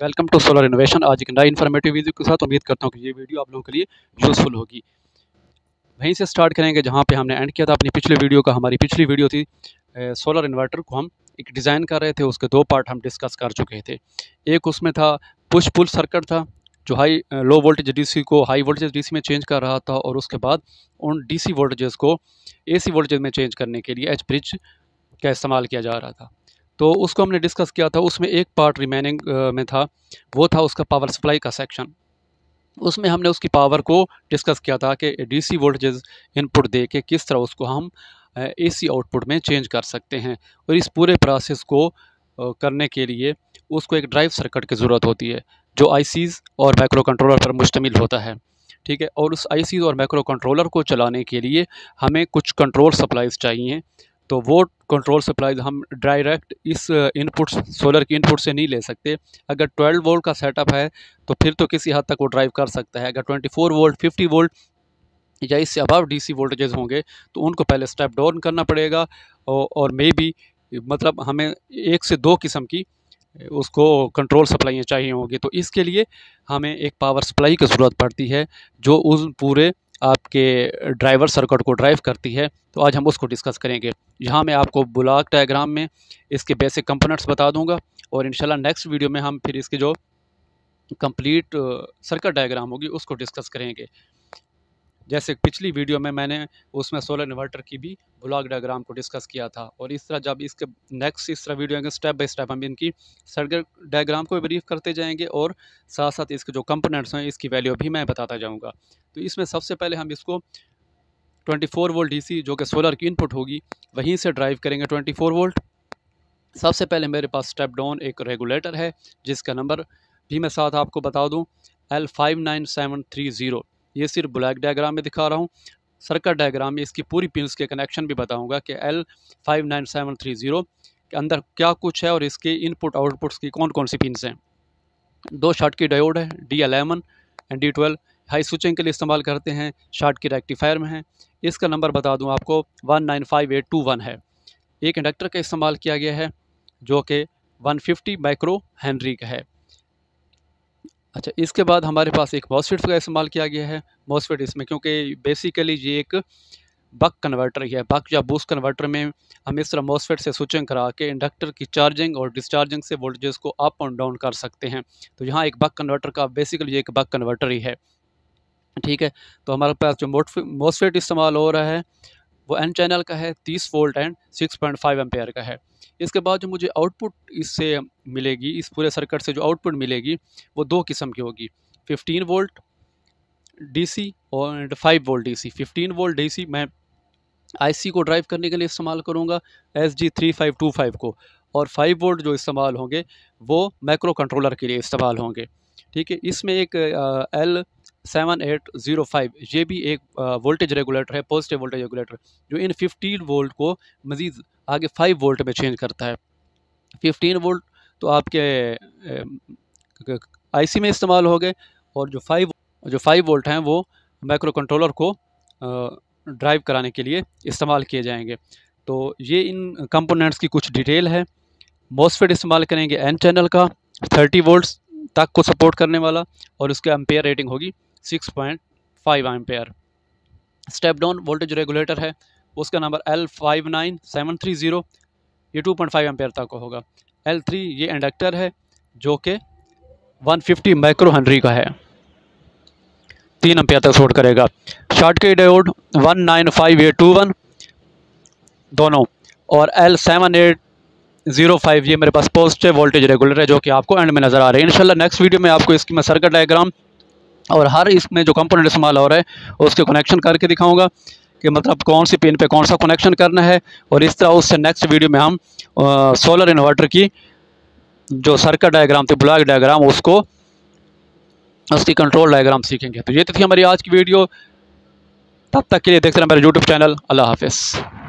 Welcome to solar innovation. आज एक नई इन्फॉर्मेटिव वीडियो के साथ उम्मीद करता हूँ कि ये वीडियो आप लोगों के लिए यूज़फुल होगी। वहीं से स्टार्ट करेंगे जहाँ पे हमने एंड किया था अपनी पिछली वीडियो का। हमारी पिछली वीडियो थी सोलर इन्वर्टर को हम एक डिज़ाइन कर रहे थे, उसके दो पार्ट हम डिस्कस कर चुके थे। एक उसमें था पुश पुल सर्किट था, जो लो वोल्टेज डीसी को हाई वोल्टेज डीसी में चेंज कर रहा था, और उसके बाद उन डीसी वोल्टेजेस को एसी वोल्टेज में चेंज करने के लिए एच ब्रिज का इस्तेमाल किया जा रहा था। तो उसको हमने डिस्कस किया था। उसमें एक पार्ट रिमेनिंग में था, वो था उसका पावर सप्लाई का सेक्शन। उसमें हमने उसकी पावर को डिस्कस किया था कि डीसी वोल्टेज इनपुट दे के किस तरह उसको हम एसी आउटपुट में चेंज कर सकते हैं। और इस पूरे प्रोसेस को करने के लिए उसको एक ड्राइव सर्किट की ज़रूरत होती है, जो आईसीज़ और माइक्रो कंट्रोलर पर मुश्तमिल होता है। ठीक है, और उस आईसीज़ और माइक्रो कंट्रोलर को चलाने के लिए हमें कुछ कंट्रोल सप्लाईज चाहिए। तो वो कंट्रोल सप्लाईज हम डायरेक्ट इस इनपुट सोलर की इनपुट से नहीं ले सकते। अगर 12 वोल्ट का सेटअप है तो फिर तो किसी हद तक वो ड्राइव कर सकता है। अगर 24 वोल्ट, 50 वोल्ट या इससे अबव डीसी वोल्टेजेस होंगे तो उनको पहले स्टेप डाउन करना पड़ेगा, और मे बी मतलब हमें एक से दो किस्म की उसको कंट्रोल सप्लाइयाँ चाहिए होंगी। तो इसके लिए हमें एक पावर सप्लाई की ज़रूरत पड़ती है जो उस पूरे आपके ड्राइवर सर्किट को ड्राइव करती है। तो आज हम उसको डिस्कस करेंगे। यहाँ मैं आपको ब्लॉक डायग्राम में इसके बेसिक कंपोनेंट्स बता दूंगा, और इंशाल्लाह नेक्स्ट वीडियो में हम फिर इसकी जो कंप्लीट सर्किट डायग्राम होगी उसको डिस्कस करेंगे। जैसे पिछली वीडियो में मैंने उसमें सोलर इन्वर्टर की भी ब्लॉक डायग्राम को डिस्कस किया था, और इस तरह जब इसके नेक्स्ट इस तरह वीडियो आएंगे स्टेप बाय स्टेप हम इनकी सर्किट डायग्राम को भी ब्रीफ करते जाएंगे, और साथ साथ इसके जो कंपोनेंट्स हैं इसकी वैल्यू भी मैं बताता जाऊंगा। तो इसमें सबसे पहले हम इसको 24 वोल्ट डीसी जो कि सोलर की इनपुट होगी वहीं से ड्राइव करेंगे 24 वोल्ट। सबसे पहले मेरे पास स्टेप डाउन एक रेगुलेटर है जिसका नंबर भी मैं साथ आपको बता दूं, L59730। ये सिर्फ ब्लॉक डायग्राम में दिखा रहा हूँ। सर्किट डायग्राम में इसकी पूरी पिन्स के कनेक्शन भी बताऊंगा कि L59730 के अंदर क्या कुछ है और इसके इनपुट आउटपुट्स की कौन कौन सी पिन्स हैं। दो शॉर्ट की डायोड है, D11 and D12 high switching के लिए इस्तेमाल करते हैं, शॉर्ट की रेक्टिफायर में है। इसका नंबर बता दूं आपको 195821 है। एक इंडक्टर का इस्तेमाल किया गया है जो कि 150 माइक्रो हेनरी का है। अच्छा, इसके बाद हमारे पास एक मॉसफेट का इस्तेमाल किया गया है। मॉसफेट इसमें क्योंकि बेसिकली ये एक बक कन्वर्टर है, बक या बूस्ट कन्वर्टर में हम इस तरह मॉसफेट से स्विचिंग करा के इंडक्टर की चार्जिंग और डिस्चार्जिंग से वोल्टेज को अप और डाउन कर सकते हैं। तो यहाँ एक बक कन्वर्टर का बेसिकली ये एक बक कन्वर्टर ही है। ठीक है, तो हमारे पास जो मॉसफेट इस्तेमाल हो रहा है वो एन चैनल का है, 30 वोल्ट एंड 6.5 एम्पेयर का है। इसके बाद जो मुझे आउटपुट इससे मिलेगी, इस पूरे सर्किट से जो आउटपुट मिलेगी वो दो किस्म की होगी, 15 वोल्ट डीसी और 5 वोल्ट डीसी। 15 वोल्ट डीसी मैं आईसी को ड्राइव करने के लिए इस्तेमाल करूँगा, SG3525 को, और 5 वोल्ट जो इस्तेमाल होंगे वो मैक्रो कंट्रोलर के लिए इस्तेमाल होंगे। ठीक है, इसमें एक L7805 ये भी एक वोल्टेज रेगुलेटर है, पॉजिटिव वोल्टेज रेगुलेटर, जो इन 15 वोल्ट को मज़ीद आगे 5 वोल्ट में चेंज करता है। 15 वोल्ट तो आपके आईसी में इस्तेमाल हो गए, और जो 5 वोल्ट हैं वो माइक्रो कंट्रोलर को ड्राइव कराने के लिए इस्तेमाल किए जाएंगे। तो ये इन कंपोनेंट्स की कुछ डिटेल है। मॉसफेट इस्तेमाल करेंगे एन चैनल का, 30 वोल्ट्स तक को सपोर्ट करने वाला, और उसके एम्पेयर रेटिंग होगी 6.5 ampere. Step down voltage regulator है, उसका नंबर L59730, ये 2.5 एम्पेयर तक का होगा। L3 ये इंडक्टर है जो कि 150 माइक्रो हेनरी का है, 3 एम्पेयर तक सपोर्ट करेगा। शॉर्ट की डायोड 195821 दोनों, और L7805 ये मेरे पास पॉजिटिव वोल्टेज रेगुलेटर है जो कि आपको एंड में नज़र आ रहे हैं। इंशाल्लाह नेक्स्ट वीडियो में आपको इसकी मैं सर्किट डायग्राम और हर इसमें जो कंपोनेंट इस्तेमाल हो रहा है उसके कनेक्शन करके दिखाऊंगा कि मतलब कौन सी पिन पे कौन सा कनेक्शन करना है। और इस तरह उससे नेक्स्ट वीडियो में हम सोलर इन्वर्टर की जो सर्किट डायग्राम थी, ब्लॉक डायग्राम, उसकी कंट्रोल डायग्राम सीखेंगे। तो ये थी हमारी आज की वीडियो। तब तक के लिए देखते रहें मेरा यूट्यूब चैनल। अल्लाह हाफिज़।